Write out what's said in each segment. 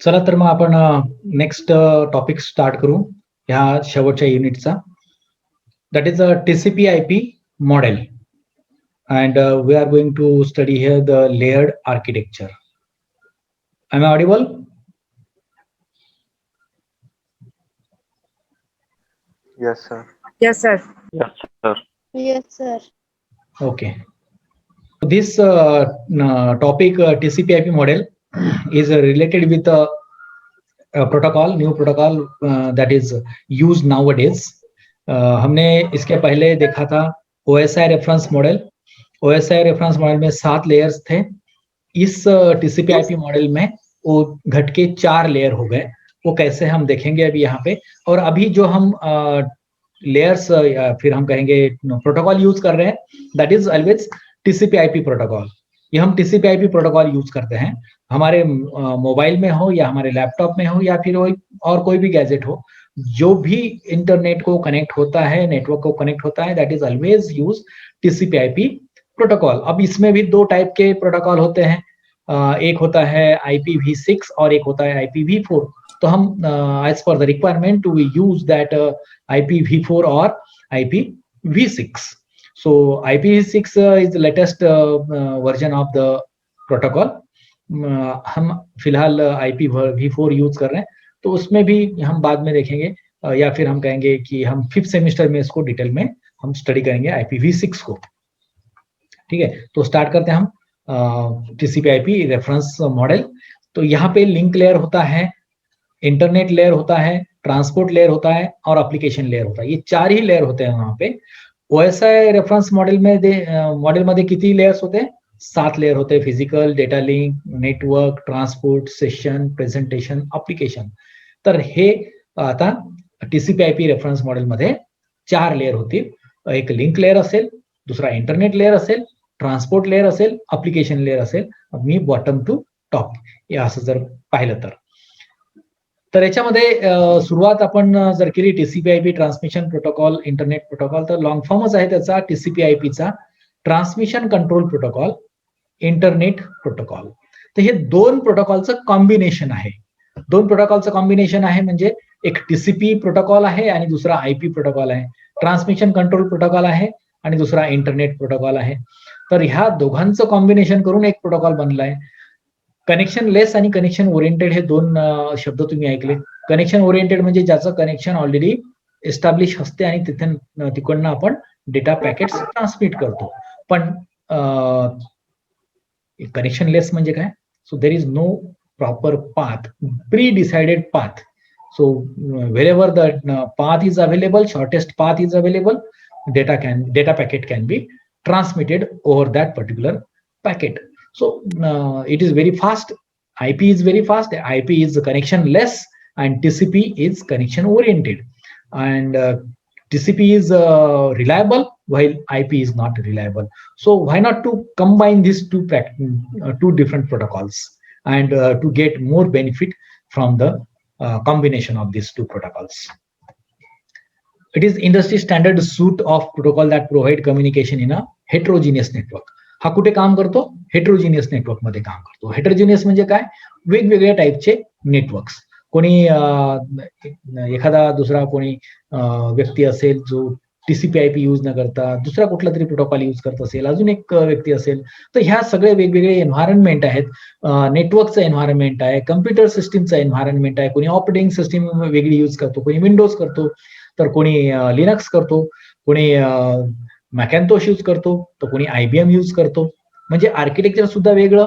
चला तर मग आपण नेक्स्ट टॉपिक स्टार्ट करू ह्या शेवटच्या युनिटचा. That is a TCP/IP model and we are going to study here the layered architecture. Am I audible? Yes, sir. Yes, sir. Yes, sir. Yes, sir. Okay. So this topic TCP/IP model is related with a protocol, new protocol that is used nowadays. हमने इसके पहले देखा था OSI reference model. OSI reference model में 7 layers थे. इस TCP/IP model में वो घट के 4 लेयर हो गए. वो कैसे हम देखेंगे अभी यहाँ पे. और अभी जो हम लेयर्स फिर हम कहेंगे प्रोटोकॉल यूज कर रहे हैं, that is always TCP/IP protocol. ये हम TCP/IP प्रोटोकॉल यूज करते हैं हमारे मोबाइल में हो या हमारे लैपटॉप में हो या फिर और कोई भी गैजेट हो, जो भी इंटरनेट को कनेक्ट होता है, नेटवर्क को कनेक्ट होता है, that is always use TCP/IP protocol. अब इसमें भी 2 टाइप के प्रोटोकॉल होते हैं. एक होता है IPv6 और एक होता है IPv4. तो हम as per the requirement we use that IPv4 और IPv6. So IPv6 is the latest version of the protocol. हम फिलहाल IPv4 यूज कर रहे हैं, तो उसमें भी हम बाद में देखेंगे या फिर हम कहेंगे कि हम 5th सेमेस्टर में इसको डिटेल में हम स्टडी करेंगे IPv6 को. ठीक है, तो स्टार्ट करते हैं हम TCP/IP रेफरेंस मॉडल. तो यहाँ पे लिंक लेयर होता है, इंटरनेट लेयर होता है, ट्रांसपोर्ट लेयर होता है और एप्लीकेशन लेयर होता है. ये 4 ही लेयर होते हैं वहां पे. OSI रेफरेंस मॉडेल मध्ये किती लेयर्स होते हैं? 7 लेयर होते हैं. Physical, data link, network, transport, session, presentation, application. तर हे आता TCP/IP रेफरन्स मॉडेल मध्ये 4 लेयर होतील. एक लिंक लेयर असेल, दुसरा इंटरनेट लेयर असेल, ट्रान्सपोर्ट लेयर असेल, एप्लीकेशन लेयर असेल. मी बॉटम टू टॉप हे असं जर पाहिलं तर याच्यामध्ये सुरुवात आपण जर केली TCP/IP transmission protocol, internet protocol, तर लॉंग फॉर्मच आहे त्याचा TCP/IP चा transmission control protocol, internet protocol. तर हे 2 प्रोटोकॉलचं कॉम्बिनेशन आहे. 2 प्रोटोकॉलचं कॉम्बिनेशन आहे म्हणजे एक TCP प्रोटोकॉल आहे आणि दुसरा IP प्रोटोकॉल आहे. ट्रान्समिशन कंट्रोल प्रोटोकॉल आहे आणि दुसरा इंटरनेट प्रोटोकॉल आहे. तर ह्या दोघांचं कॉम्बिनेशन करून एक प्रोटोकॉल बनलाय. कनेक्शन लेस आणि कनेक्शन ओरिएंटेड हे 2 शब्द तुम्ही ऐकले. कनेक्शन ओरिएंटेड म्हणजे ज्याचं कनेक्शन ऑलरेडी एस्टॅब्लिश असते आणि तिकडनं आपण डेटा पॅकेट्स ट्रान्समिट करतो. पण कनेक्शन लेस म्हणजे काय? So there is no proper path, pre decided path. So wherever the path is available, shortest path is available, data packet can be transmitted over that particular packet. So it is very fast. IP is very fast. IP is connection less and TCP is connection oriented. And TCP is reliable while IP is not reliable. So why not to combine these two different protocols and to get more benefit from the combination of these 2 protocols. It is industry standard suite of protocol that provide communication in a heterogeneous network. हा कुठे काम करतो? हेटेरोजिनियस network मध्ये काम करतो. हेटेरोजिनियस म्हणजे काय? वेगवेगळ्या टाईपचे नेटवर्क्स. कोणी एखादा दुसरा कोणी व्यक्ती असेल जो TCP/IP यूज न करता दुसरा कुठला तरी प्रोटोकॉल यूज करत असेल, अजून एक व्यक्ती असेल, तर ह्या सगळे वेगवेगळे एन्व्हायरमेंट आहेत. नेटवर्कचं एन्व्हायरमेंट आहे, कम्प्युटर सिस्टीमचं एन्व्हायरमेंट आहे. कोणी ऑपरेटिंग सिस्टीम वेगळी यूज करतो, कोणी विंडोज करतो, तर कोणी लिनक्स करतो, कोणी मॅकॅन्टोश यूज करतो, तर कोणी IBM यूज करतो. म्हणजे आर्किटेक्चर सुद्धा वेगळं,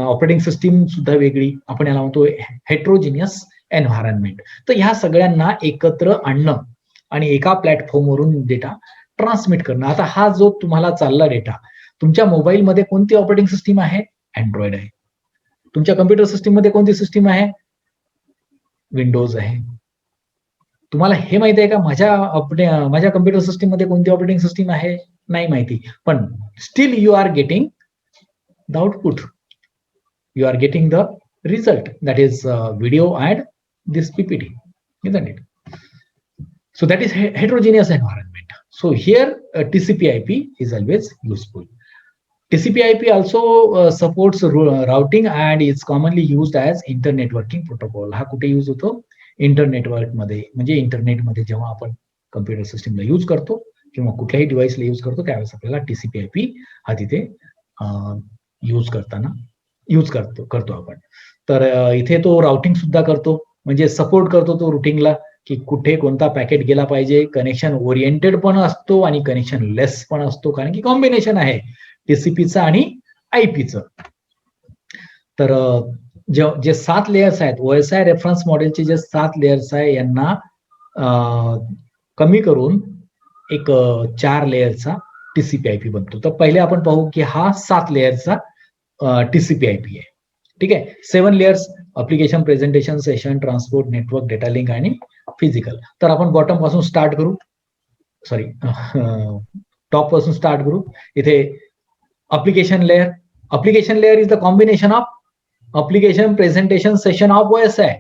ऑपरेटिंग सिस्टीम सुद्धा वेगळी. आपण याला म्हणतो हेटेरोजिनियस एन्व्हायरमेंट. तर ह्या सगळ्यांना एकत्र आणणं आणि एका प्लॅटफॉर्मवरून डेटा ट्रान्समिट करणं. आता हा जो तुम्हाला चालला डेटा, तुमच्या मोबाईलमध्ये कोणती ऑपरेटिंग सिस्टीम आहे? अँड्रॉइड आहे. तुमच्या कम्प्युटर सिस्टीम मध्ये कोणती सिस्टीम आहे? विंडोज आहे. तुम्हाला हे माहिती आहे का माझ्या कम्प्युटर सिस्टीम मध्ये कोणती ऑपरेटिंग सिस्टीम आहे? नाही माहिती. पण still you are getting the output, you are getting the result, that is video and this PPT, isn't it? So that is heterogeneous environment. So here TCP/IP is always useful. TCP/IP also supports routing and is commonly used as internetworking protocol. हा कुठे use होतो? Internetwork मध्ये, म्हणजे इंटरनेटमध्ये जेव्हा आपण computer सिस्टमला use करतो किंवा कुठल्याही डिव्हाइसला यूज करतो त्यावेळेस आपल्याला TCP/IP हा तिथे यूज करतो आपण. तर इथे तो राउटिंग सुद्धा करतो, म्हणजे सपोर्ट करतो तो रुटिंगला, की कुठे कोणता पॅकेट गेला पाहिजे. कनेक्शन ओरिएंटेड पण असतो आणि कनेक्शन लेस पण असतो, कारण की कॉम्बिनेशन आहे TCPचं आणि IPचं. तर जे 7 लेयर्स आहेत, OSI रेफरन्स मॉडेलचे जे 7 लेयर्स आहे यांना कमी करून एक 4 लेयरचा TCP/IP बनतो. तर पहिले आपण पाहू की हा 7 लेयरचा TCP/IP आहे. ठीक आहे. 7 layers: application, presentation, session, transport, network, data link आणि फिजिकल. तर आपण बॉटम पासून स्टार्ट करू, सॉरी टॉप पासून स्टार्ट करू. इथे application layer. Application layer is the combination of application, presentation, session of OSI.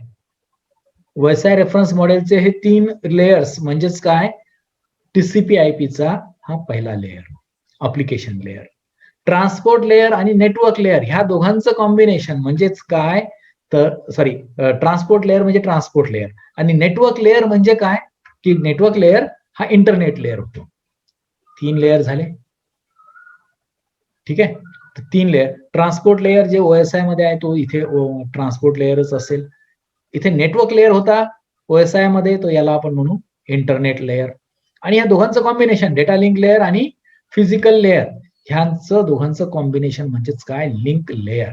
OSI reference मॉडेलचे हे 3 लेयर्स म्हणजेच काय? TCP/IP चा हा पहिला layer, application layer. Transport layer आणि नेटवर्क लेयर ह्या दोघांचं कॉम्बिनेशन म्हणजेच काय? तर सॉरी, ट्रान्सपोर्ट लेयर म्हणजे ट्रान्सपोर्ट लेयर आणि नेटवर्क लेयर म्हणजे काय? की नेटवर्क लेयर हा इंटरनेट लेयर होतो. 3 लेयर झाले. ठीक आहे. 3 लेयर. ट्रान्सपोर्ट लेयर जे OSI मध्ये आहे तो इथे ट्रान्सपोर्ट लेयरच असेल. इथे नेटवर्क लेयर होता OSI मध्ये, तो याला आपण म्हणू इंटरनेट लेयर. आणि या दोघांचं कॉम्बिनेशन, डेटा लिंक लेयर आणि फिजिकल लेयर, ह्यांचं दोघांचं कॉम्बिनेशन म्हणजेच काय? लिंक लेयर,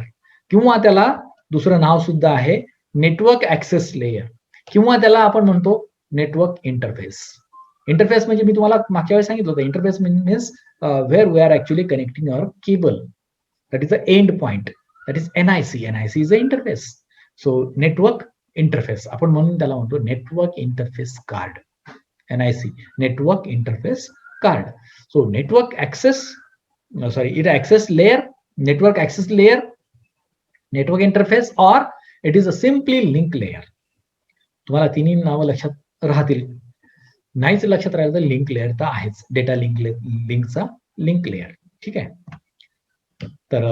किंवा त्याला दुसरं नाव सुद्धा आहे नेटवर्क ऍक्सेस लेयर, किंवा त्याला आपण म्हणतो नेटवर्क इंटरफेस. इंटरफेस म्हणजे मी तुम्हाला मागच्या वेळेस सांगितलं होतं, interface means where we are actually connecting our cable, that is the end point, that is NIC. NIC is the interface. So network interface आपण म्हणून त्याला म्हणतो network interface card, NIC, network interface card. So network access, it access layer, network access layer, network interface, or it is a simply link layer. तुम्हाला तिन्ही नावं लक्षात राहतील. नाहीच लक्षात राहिलं तर लिंक लेअर तर आहेच, डेटा लिंकचा लिंक लेअर. ठीक आहे. तर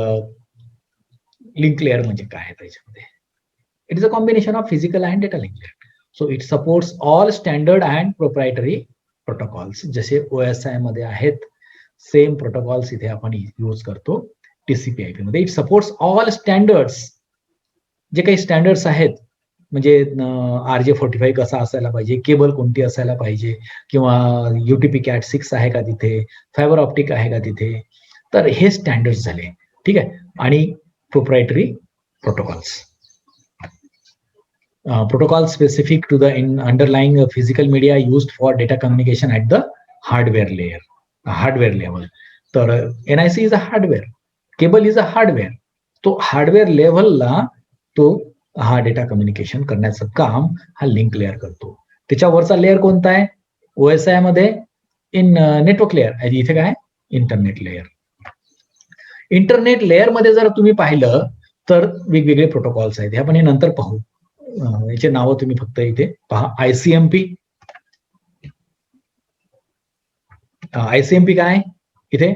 लिंक लेअर म्हणजे काय आहे त्याच्यामध्ये? It is a combination of physical and data link layer. So it supports all standard and proprietary protocols. जसे OSI मध्ये आहेत सेम प्रोटोकॉल्स इथे आपण यूज करतो TCP/IP मध्ये. इट सपोर्ट्स ऑल स्टँडर्ड्स, जे काही स्टँडर्ड्स आहेत, म्हणजे RJ45 कसा असायला पाहिजे, केबल कोणती असायला पाहिजे, किंवा UTP Cat6 आहे का तिथे, फायबर ऑप्टिक आहे का तिथे. तर हे स्टँडर्ड्स झाले. ठीक आहे. आणि proprietary protocols, protocol specific to the underlying physical media used for data communication at the hardware layer, hardware level. तर NIC is a hardware, cable is a hardware. तो हार्डवेअर लेव्हलला तो हा डेटा कम्युनिकेशन करण्याचं काम हा लिंक लेअर करतो. त्याच्यावरचा layer कोणता आहे OSI मध्ये? Network layer. आणि इथे काय? Internet layer. इंटरनेट लेअर मध्ये जर तुम्ही पाहिलं तर वेगवेगळे प्रोटोकॉल्स आहेत, हे आपण हे नंतर पाहू. याचे नावं तुम्ही फक्त इथे पहा. ICMP काय? इथे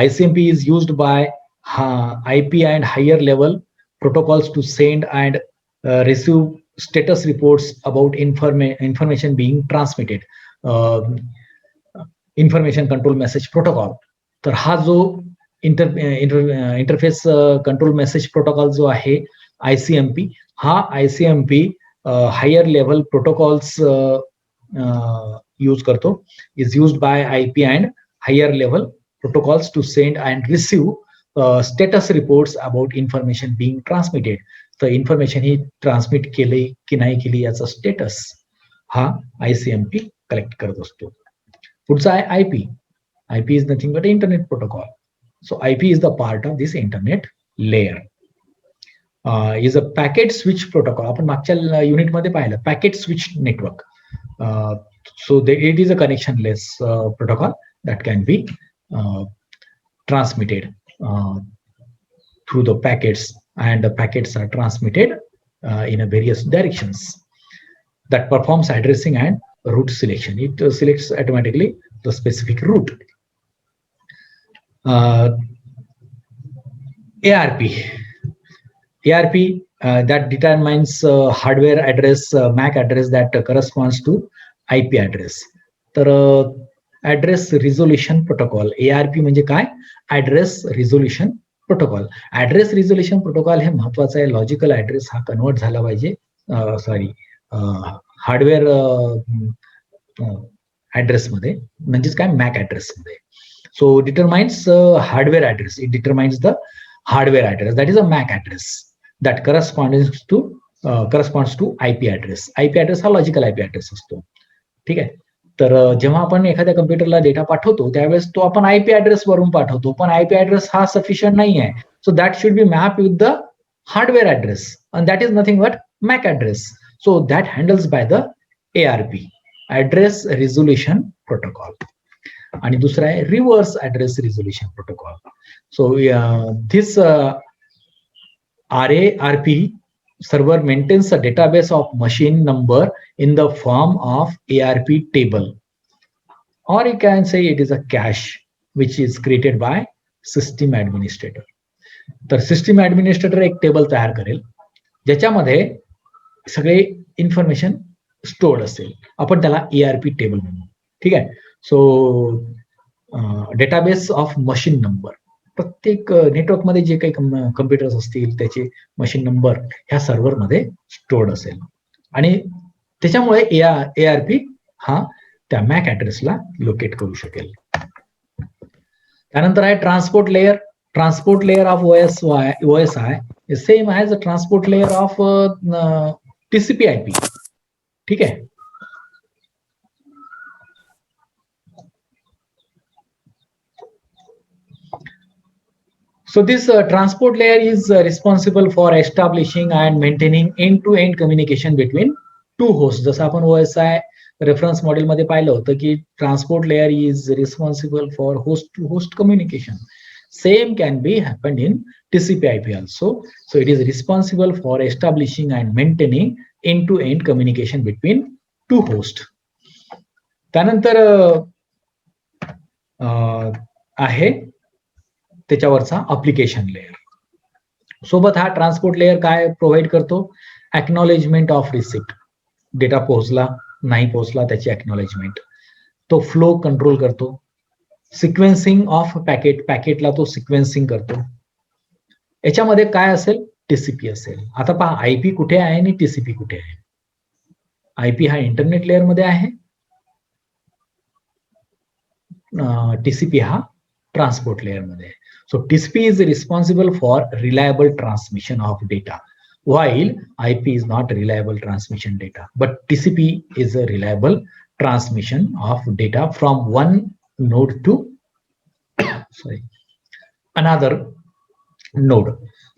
ICMP is used by IP and higher level protocols to send and receive status reports about information being transmitted. Information control message protocol. तर हा जो इंटरफेस कंट्रोल मेसेज प्रोटोकॉल जो आहे ICMP, हा ICMP higher level protocols use करतो. Is used by IP and higher level protocols to send and receive status reports about information being transmitted. तर information ही transmit केली की नाही केली याचा स्टेटस हा ICMP कलेक्ट करत असतो. पुढचा आहे IP. IP is nothing but internet protocol. So IP is the part of this internet layer. Is a packet switch protocol. आपण मागच्या युनिटमध्ये पाहिलं packet switch network. So it is a connectionless protocol that can be transmitted through the packets, and the packets are transmitted in a various directions. That performs addressing and route selection. It selects automatically the specific route. ARP. ARP that determines hardware address, MAC address that corresponds to IP address. तर address resolution protocol, ARP म्हणजे काय? Address resolution protocol. Address resolution protocol हे महत्वाचं आहे. Logical address हा convert झाला पाहिजे, hardware ऍड्रेसमध्ये, म्हणजेच काय, मॅक ऍड्रेसमध्ये. So determines hardware address. It determines the hardware address, that is a MAC address that corresponds to IP address. IP address हा लॉजिकल IP ऍड्रेस असतो. ठीक आहे. तर जेव्हा आपण एखाद्या कम्प्युटरला डेटा पाठवतो त्यावेळेस तो आपण IP ऍड्रेस वरून पाठवतो, पण IP ऍड्रेस हा सफिशियंट नाही आहे. So that should be map with the hardware address, and that is nothing but Mac address. So that handles by the ARP, address resolution protocol. आणि दुसरा आहे reverse address resolution protocol. So this RARP server maintains a database of machine number in the form of ARP table, or you can say it is a cache which is created by system administrator. तर system administrator एक table तयार करेल ज्याच्यामध्ये सगळे information stored असेल. आपण त्याला ARP table म्हणू. ठीक आहे. So database of machine number, प्रत्येक नेटवर्कमध्ये जे काही कम्प्युटर्स असतील त्याचे मशीन नंबर ह्या सर्व्हरमध्ये स्टोर्ड असेल, आणि त्याच्यामुळे ARP हा त्या मॅक ऍड्रेसला लोकेट करू शकेल. त्यानंतर आहे transport layer. Transport layer of OSI is same as the transport layer of TCP/IP. ठीक आहे. So this transport layer is responsible for establishing and maintaining end-to-end communication between two hosts. जसं आपण OSI reference model मध्ये पाहिलं होतं की transport layer is responsible for host to host communication. Same can be happened in TCP/IP also. So it is responsible for establishing and maintaining end-to-end communication between two hosts. त्यानंतर आहे त्याच्यावरचा application layer. सोबत हा transport layer काय provide करतो? Acknowledgement of receipt. Data पोहोचला नाही पोहोचला त्याची एक्नॉलेजमेंट. तो फ्लो कंट्रोल करतो. सिक्वेन्सिंग ऑफ पॅकेट, पॅकेटला तो सिक्वेन्सिंग करतो. याच्यामध्ये काय असेल? TCP असेल. आता पहा, IP कुठे आहे आणि TCP कुठे आहे? IP हा इंटरनेट लेअर मध्ये आहे, TCP हा ट्रान्सपोर्ट लेअर मध्ये आहे. So TCP is responsible for reliable transmission of data, while IP is not reliable transmission data. But TCP is a reliable transmission of data from one node to another node.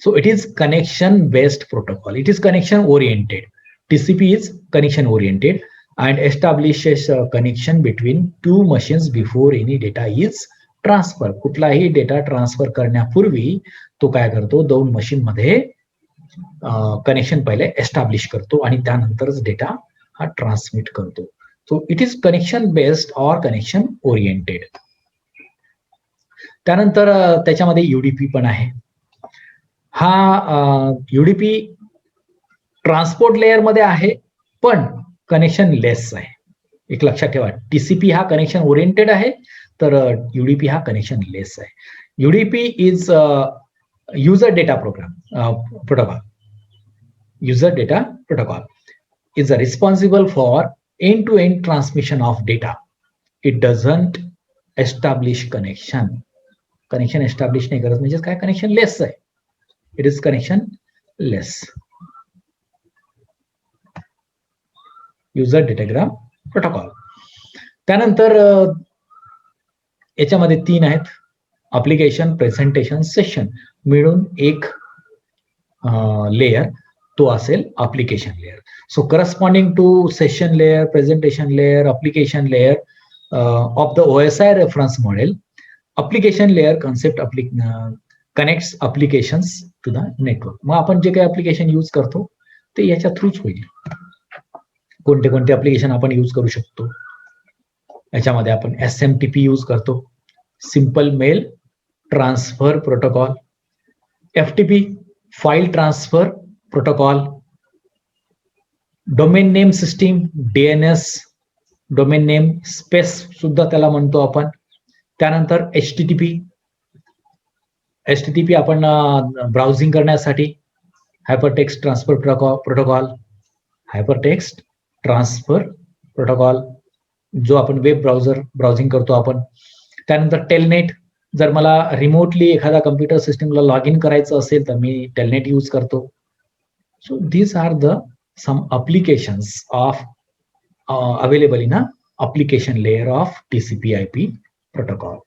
So it is connection-based protocol. It is connection-oriented. TCP is connection-oriented and establishes a connection between two machines before any data is transfer. कुठलाही data transfer करण्यापूर्वी तो काय करतो? दोन machine मध्ये connection पहिले establish करतो आणि त्यानंतरच डेटा हा ट्रान्समिट करतो. So it is connection based or connection oriented. त्यानंतर त्याच्यामध्ये UDP पण आहे. हा UDP ट्रान्सपोर्ट लेअर मध्ये आहे पण कनेक्शन लेस आहे. एक लक्षात ठेवा, TCP हा कनेक्शन ओरिएंटेड आहे, तर UDP हा कनेक्शन लेस आहे. UDP is user data protocol. User data protocol is responsible for end to end transmission of data. It doesn't establish connection. Connection establish नाही करत, म्हणजे काय? कनेक्शन लेस आहे. It is connectionless. User datagram protocol. त्यानंतर याच्यामध्ये 3 आहेत. Application, presentation, session मिळून एक लेयर, तो असेल application layer. So corresponding to session layer, presentation layer, application layer of the OSI reference model, application layer concept connects applications to the network. मग आपण जे काही अप्लिकेशन यूज करतो ते याच्या थ्रूच होईल. कोणते कोणते अप्लिकेशन आपण यूज करू शकतो? याच्यामध्ये आपण SMTP यूज करतो, simple mail transfer protocol, FTP file transfer protocol, domain name system DNS, domain name space सुद्धा त्याला म्हणतो आपण. त्यानंतर HTTP आपण ब्राउझिंग करण्यासाठी hypertext transfer protocol, hypertext transfer protocol जो आपण वेब ब्राउझिंग करतो आपण. त्यानंतर टेलनेट, जर मला रिमोटली एखादा कम्प्युटर सिस्टमला लॉग इन करायचं असेल तर मी टेलनेट यूज करतो. So these are the some applications of available in a application layer of TCP/IP protocol.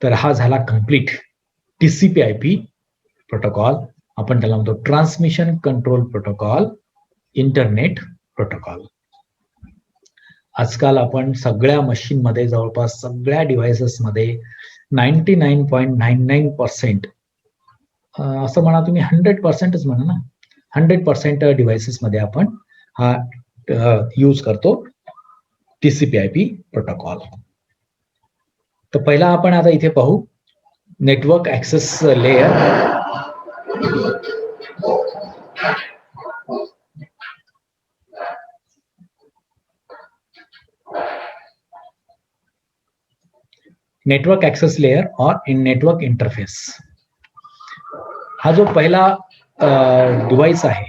तर हा झाला कम्प्लीट TCP/IP प्रोटोकॉल. आपण त्याला म्हणतो transmission control protocol, internet protocol. आजकाल आपण सगळ्या मशीनमध्ये, जवळपास सगळ्या डिव्हाइसेसमध्ये 99.99% असं म्हणा तुम्ही, 100%च म्हणा ना, 100% डिव्हाइसेसमध्ये आपण हा यूज करतो TCP/IP प्रोटोकॉल. तर पहिला आपण आता इथे पाहू network access layer. Network access layer or in network interface. हा जो पहिला डिव्हाइस आहे,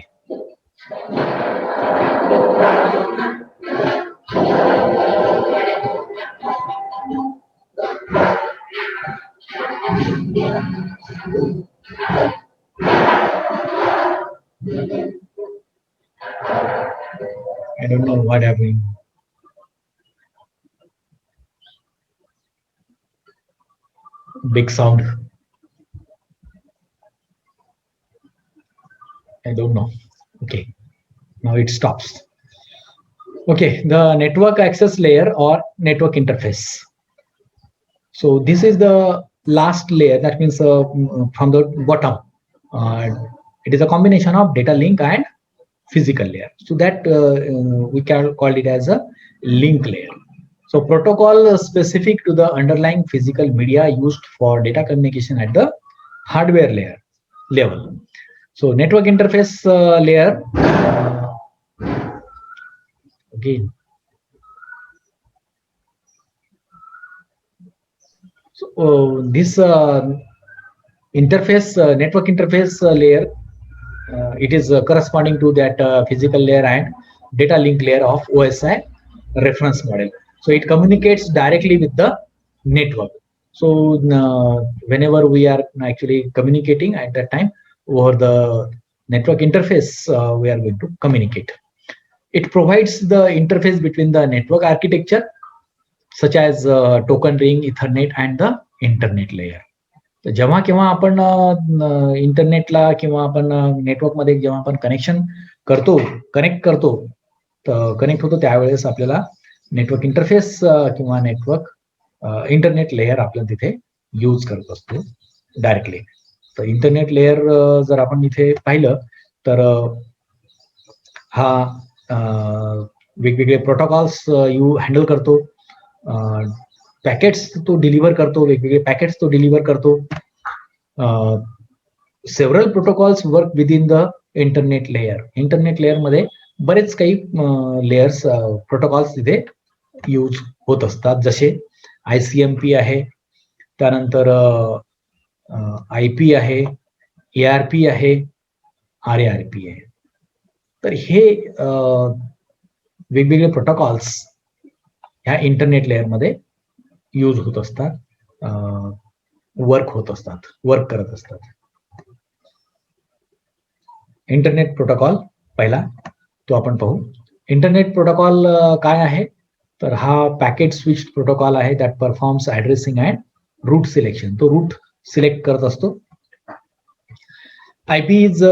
I don't know what happened. Big sound. I don't know. Okay, now it stops. Okay, the network access layer or network interface. So this is the last layer. That means from the bottom, it is a combination of data link and physical layer. So that we can call it as a link layer. So protocol specific to the underlying physical media used for data communication at the hardware layer level. So network interface layer, again. So this interface, network interface layer, it is corresponding to that physical layer and data link layer of OSI reference model. So it communicates directly with the network. So whenever we are actually communicating at that time over the network interface, we are going to communicate. It provides the interface between the network architecture such as token ring, Ethernet and the internet layer. तर जेव्हा केव्हा आपण इंटरनेटला किंवा आपण नेटवर्कमध्ये जेव्हा आपण connect होतो त्यावेळेस आपल्याला नेटवर्क इंटरफेस किंवा नेटवर्क इंटरनेट लेयर आपण तिथे यूज करत असतो डायरेक्टली. तर इंटरनेट लेयर जर आपण इथे पाहिलं तर हा वेगवेगळे प्रोटोकॉल्स हँडल करतो, पॅकेट्स तो डिलिव्हर करतो, वेगवेगळे पॅकेट्स तो डिलिव्हर करतो. Several protocols work with in the internet layer. Internet layer मध्ये बरेच काही लेयर्स प्रोटोकॉल्स तिथे यूज होत असतात, जसे ICMP आहे, त्यानंतर IP आहे, ARP आहे, RARP आहे. तर हे वेगवेगळे प्रोटोकॉल्स ह्या इंटरनेट लेयर मध्ये यूज होत असतात, वर्क करत असतात. इंटरनेट प्रोटोकॉल पहिला तो आपण पाहू. इंटरनेट प्रोटोकॉल काय आहे, तर हा पॅकेट स्विच प्रोटोकॉल आहे that performs addressing and route selection. तो रूट सिलेक्ट करत असतो. IP is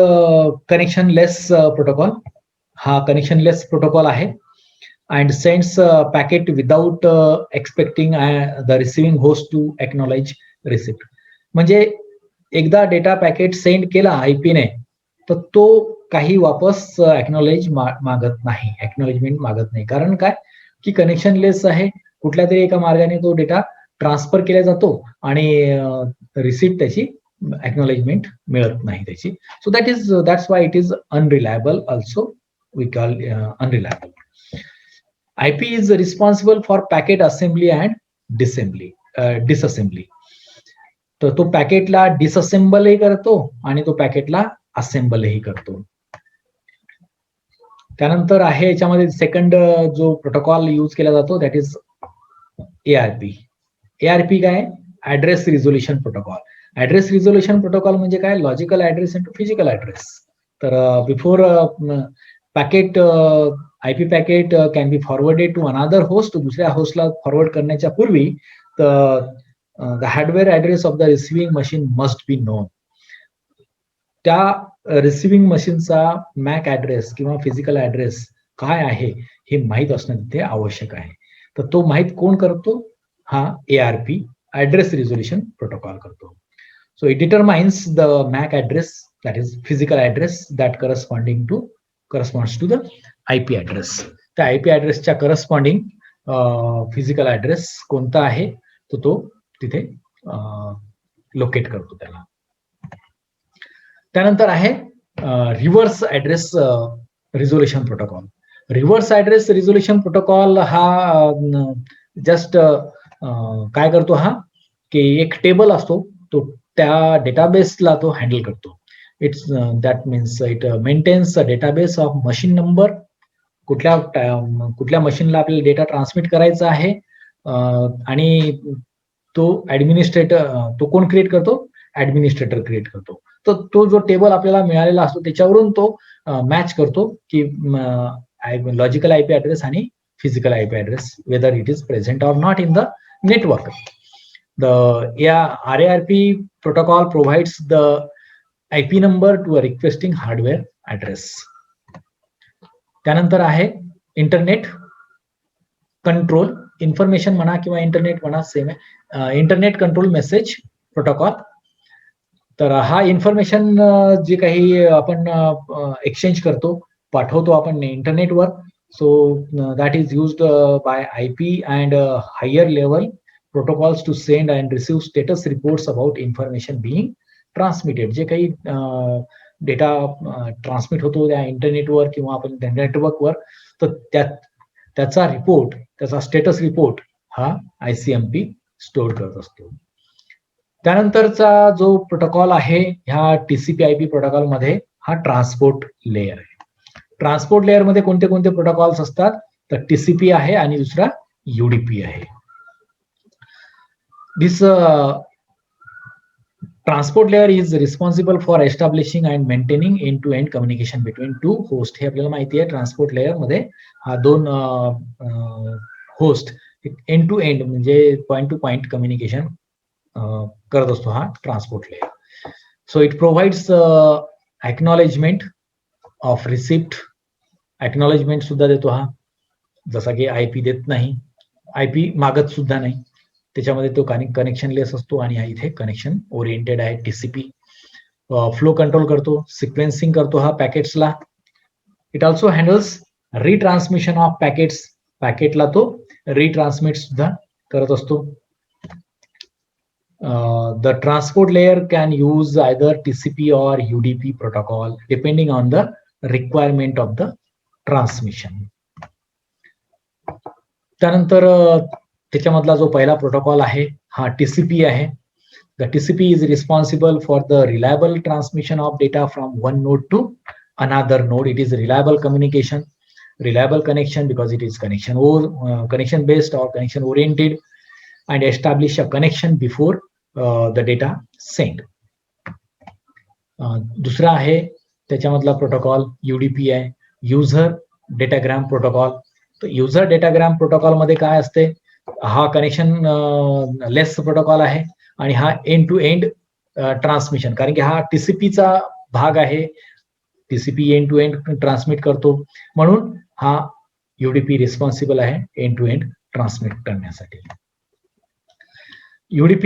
connectionless protocol. हा कनेक्शनलेस प्रोटोकॉल आहे and sends packet without expecting the receiving host to acknowledge receipt. म्हणजे एकदा डेटा पॅकेट सेंड केला IP ने, तर तो काही वापस एक्नॉलेजमेंट मागत नाही. कारण काय की कनेक्शनलेस आहे, कुठल्या तरी एका मार्गाने तो डेटा ट्रान्सफर केला जातो आणि रिसिप्ट त्याची एक्नॉलेजमेंट मिळत नाही त्याची. So that's why it is unreliable also, we call unreliable. IP is responsible for packet assembly and disassembly. तर तो पॅकेटला डिसअसेंबलही करतो आणि तो पॅकेटला असेंबलही करतो. त्यानंतर आहे याच्यामध्ये सेकंड जो प्रोटोकॉल यूज केला जातो दॅट इज ARP. ARP काय? Address resolution protocol. Address resolution protocol म्हणजे काय? Logical address into physical address. तर before packet IP packet can be forwarded to another host, दुसऱ्या होस्टला फॉरवर्ड करण्याच्या पूर्वी the hardware address of the receiving machine must be known. त्या receiving मशीनचा MAC address किंवा फिजिकल ऍड्रेस काय आहे हे माहीत असणं तिथे आवश्यक आहे. तर तो माहीत कोण करतो? हा ARP ऍड्रेस रिझोल्युशन प्रोटोकॉल करतो. So it determines the Mac address, that is physical address that corresponds to the IP address. त्या IP ऍड्रेसच्या करस्पॉन्डिंग फिजिकल ऍड्रेस कोणता आहे तर तो तिथे लोकेट करतो त्याला. त्यानंतर आहे reverse address resolution protocol. Reverse address resolution protocol हा जस्ट काय करतो हा की एक टेबल असतो तो त्या डेटाबेसला तो हँडल करतो. That means it maintains a database of machine number. कुठल्या मशीनला आपल्याला डेटा ट्रान्समिट करायचा आहे आणि तो ऍडमिनिस्ट्रेटर, तो कोण क्रिएट करतो? ऍडमिनिस्ट्रेटर क्रिएट करतो. तर तो जो टेबल आपल्याला मिळालेला असतो त्याच्यावरून तो मॅच करतो की लॉजिकल IP ऍड्रेस आणि physical IP address whether it is present or not in the network. RARP protocol provides the IP number to a requesting hardware address. त्यानंतर आहे इंटरनेट कंट्रोल, इन्फॉर्मेशन म्हणा किंवा इंटरनेट म्हणा same आहे, internet control message protocol. तर हा information जे काही आपण एक्सचेंज करतो, पाठवतो आपण इंटरनेटवर, so that is used by IP and higher level protocols to send and receive status reports about information being transmitted. जे काही डेटा ट्रान्समिट होतो त्या इंटरनेटवर किंवा आपण त्या नेटवर्कवर, तर त्याचा रिपोर्ट, त्याचा स्टेटस रिपोर्ट हा ICMP स्टोअर करत असतो. त्यानंतरचा जो प्रोटोकॉल आहे ह्या TCP/IP प्रोटोकॉल मध्ये हा ट्रान्सपोर्ट लेअर आहे. ट्रान्सपोर्ट लेअर मध्ये कोणते कोणते प्रोटोकॉल्स असतात? तर TCP आहे आणि दुसरा UDP आहे. This transport layer is responsible for establishing and maintaining end-to-end communication between two hosts. हे आपल्याला माहिती आहे ट्रान्सपोर्ट लेअर मध्ये हा दोन होस्ट एंड टू एंड म्हणजे पॉइंट टू पॉइंट कम्युनिकेशन करत असतो हा transport layer. So it provides acknowledgement of receipt. Acknowledgement सुद्धा देतो हा, जसा की IP देत नाही, IP मागत सुद्धा नाही. त्याच्यामध्ये तो कनेक्शन लेस असतो आणि हा इथे कनेक्शन ओरिएंटेड आहे. TCP फ्लो कंट्रोल करतो, सिक्वेन्सिंग करतो हा पॅकेट्सला. It also handles retransmission of packets. पॅकेटला तो रिट्रान्समिट सुद्धा करत असतो. The transport layer can use either TCP or UDP protocol depending on the requirement of the transmission. त्यानंतर त्याच्यामधला जो पहिला प्रोटोकॉल आहे हा TCP आहे. The TCP is responsible for the reliable transmission of data from one node to another node. It is reliable communication, reliable connection because it is connection based or connection oriented, and establish a connection before the data sent. दुसरा आहे त्याच्यामधला protocol UDP आहे, user datagram protocol. तर user datagram protocol मध्ये काय असते? हा connection लेस protocol आहे आणि हा एंड टू एंड ट्रान्समिशन, कारण की हा TCPचा भाग आहे. TCP end to end transmit करतो, म्हणून हा UDP रिस्पॉन्सिबल आहे एंड टू एंड ट्रान्समिट करण्यासाठी. UDP,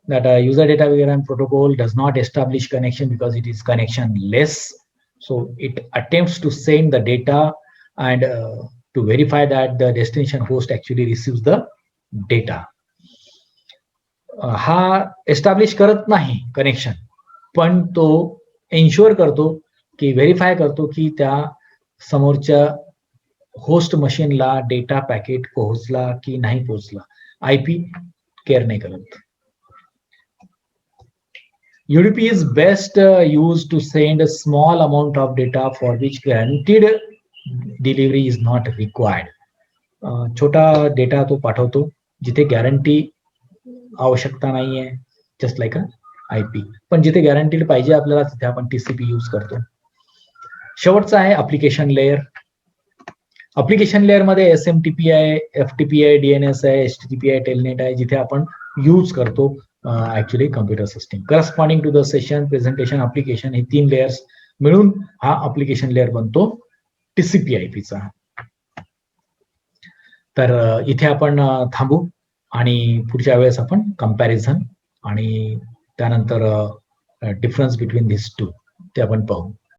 that user datagram protocol, does not establish connection because it is connectionless. So it attempts to send the data and to verify that the destination host actually receives the data. हा establish करत नाही connection, पण तो ensure करतो की verify करतो की त्या समोरच्या होस्ट मशीनला डेटा पॅकेट पोहोचला की नाही पोहोचला. आयपी केअर नाही करत. UDP is best used to send a small amount of data for which guaranteed delivery is not required. छोटा डेटा तो पाठवतो जिथे गॅरंटी आवश्यकता नाहीये, जस्ट लाईक आयपी. पण जिथे गॅरंटीड पाहिजे आपल्याला तिथे आपण टीसीपी यूज करतो. शेवटचा आहे ऍप्लिकेशन लेअर. ऍप्लिकेशन लेअर मध्ये SMTP आहे, FTP आहे, DNS आहे, HTTP आहे, टेलनेट आहे, जिथे आपण यूज करतो actually computer system. Corresponding to the session, presentation, application हे 3 लेयर्स मिळून हा ऍप्लिकेशन लेअर बनतो TCP/IP चा. तर इथे आपण थांबू आणि पुढच्या वेळेस आपण कंपॅरिझन आणि त्यानंतर डिफरन्स बिटवीन धिस टू ते आपण पाहू.